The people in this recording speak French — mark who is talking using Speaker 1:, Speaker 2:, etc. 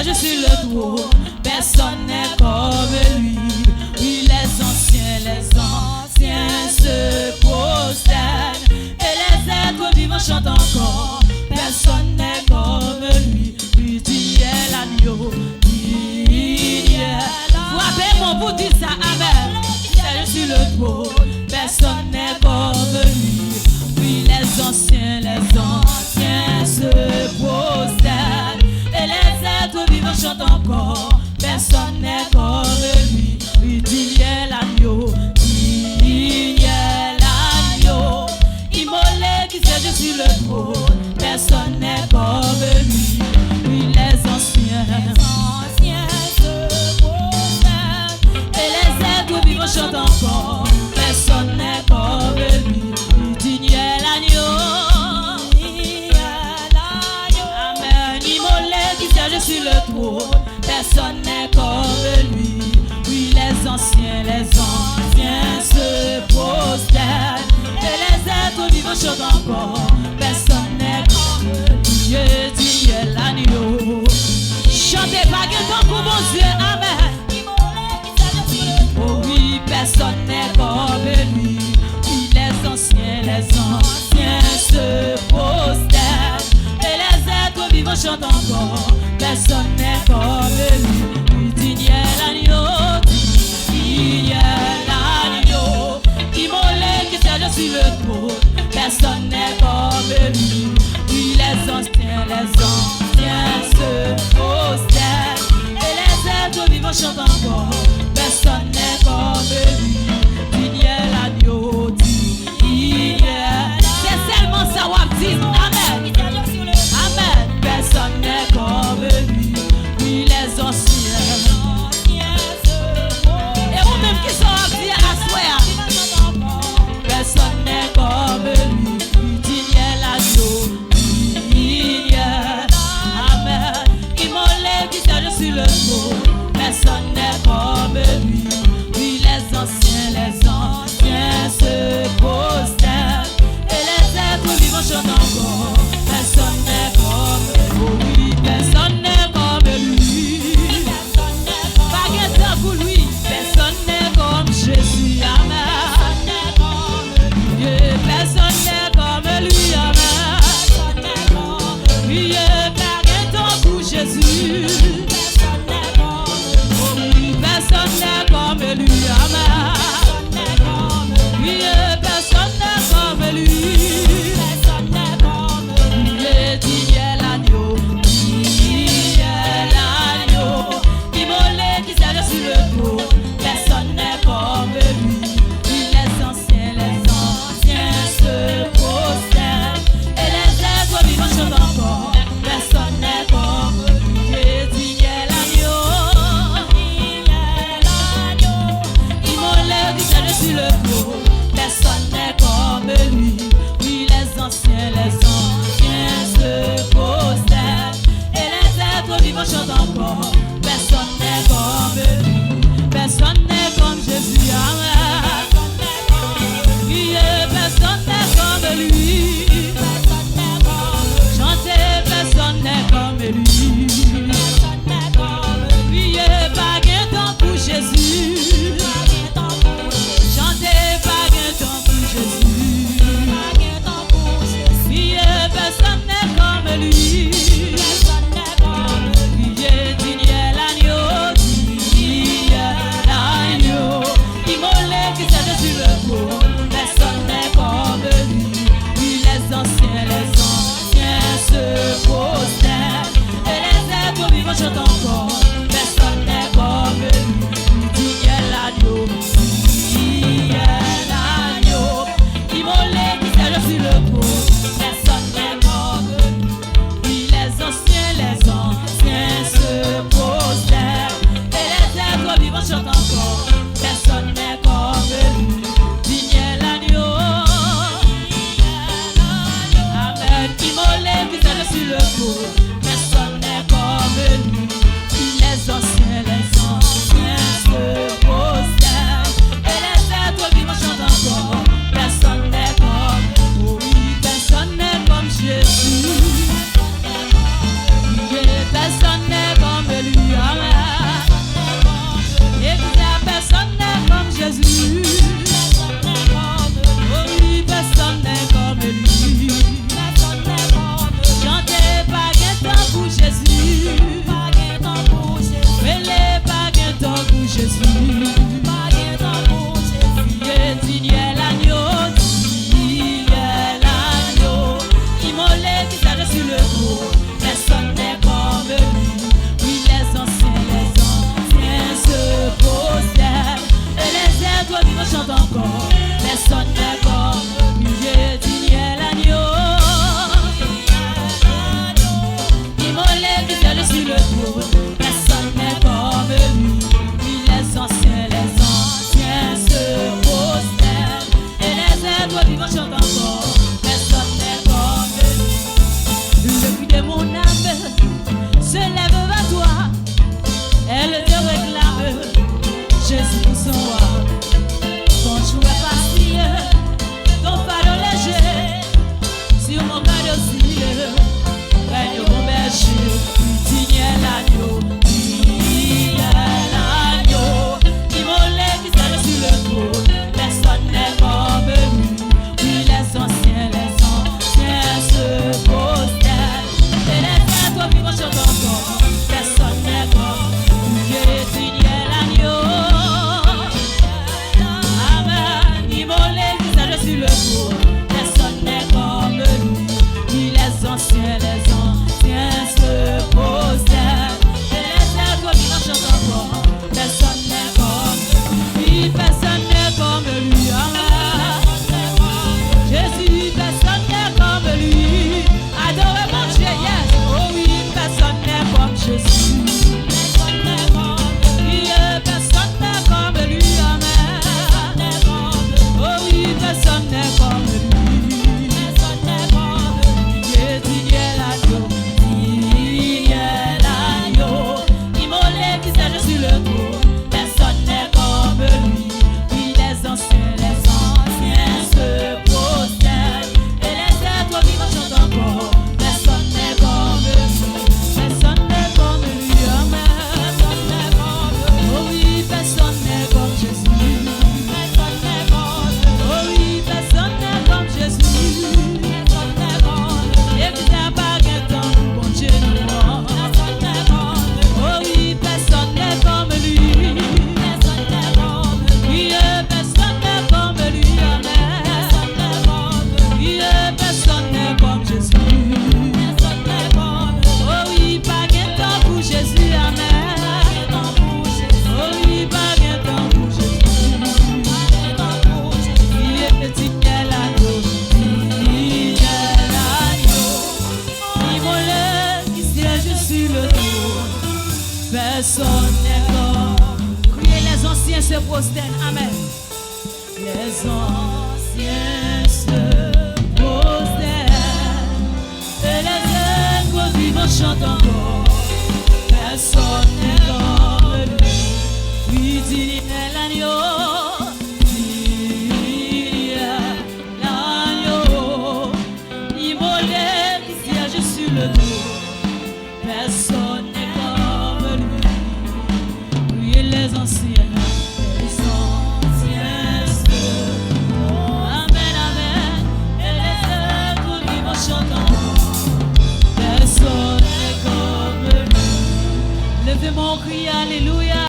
Speaker 1: siège sur le trône, personne n'est comme lui. Oui, les anciens se prosternent, et les êtres vivants chantent encore. Personne n'est comme lui. Oui, tu es l'agneau, frappez mon bout, dit ça, amen. Siège sur le trône, personne n'est comme lui. Oui, les anciens se prosternent, et les êtres vivants chantent encore. Personne n'est comme lui. Oui, digne est l'agneau, immolé qui siège sur le trône. Personne n'est comme lui. Oui, les anciens se prosternent, et les êtres vivants chantent encore. Personne n'est comme lui. Oui, digne est l'agneau. Amen. Immolé qui siège sur le trône. Personne n'est comme lui. Oui, les anciens se prosternent, et les êtres vivants chantent encore. Personne n'est comme lui. Dieu est l'agneau. Chantez pas que ton pour mon Dieu, amen. Oh oui, personne n'est comme lui. Oui, les anciens se prosternent, et les êtres vivants chantent encore. Personne n'est comme lui. Oui, digne est l'agneau, immolé qui siège sur le trône. Personne n'est comme lui. Oui, les anciens se prosternent, et les êtres vivants chantent encore. Personne n'est comme lui. Digne est l'agneau, c'est seulement ça qu'on dit. Amen. Amen. Personne n'est comme lui. Oui, les anciens. Et vous-même qui sont dit à soi. Personne n'est comme lui. Digne est l'agneau. Amen. Immolé qui siège sur le trône. Personne n'est comme lui. Oui, les anciens se prosternent, et les êtres vivants chantent encore. Personne n'est comme lui. Oui, personne n'est comme lui. Pas de temps pour lui. Personne n'est comme Jésus. Amen. Personne n'est comme lui. Amen. Oui, pas de temps pour Jésus. Personne n'est comme lui, amen. Oui, personne n'est comme lui. Il est digne est l'agneau, immolé qui siège sur le trône. Personne n'est comme lui. Oui, les anciens se prosternent, et les êtres vivants chantent encore. Personne n'est comme lui. Il est digne est l'agneau. Sur le trône, personne n'est comme lui. Oui, les anciens se prosternent, et les êtres vivants chantent encore. Personne n'est comme lui. Personne n'est comme Jésus. Amen. Oui, personne n'est comme lui. Chantez, personne n'est comme lui. Oui, pas de temps pour Jésus. Personne n'est comme lui. Oui, digne est l'agneau, Personne n'est comme. Criez, les anciens se prosternent. Amen. Les anciens se prosternent et les êtres vivants chantent encore. Personne n'est comme lui. Oui, il est l'agneau. Il est l'agneau. Immolé qui siège sur le dos. Personne n'est comme lui. Oui, les anciens. Levez mon cri, alléluia.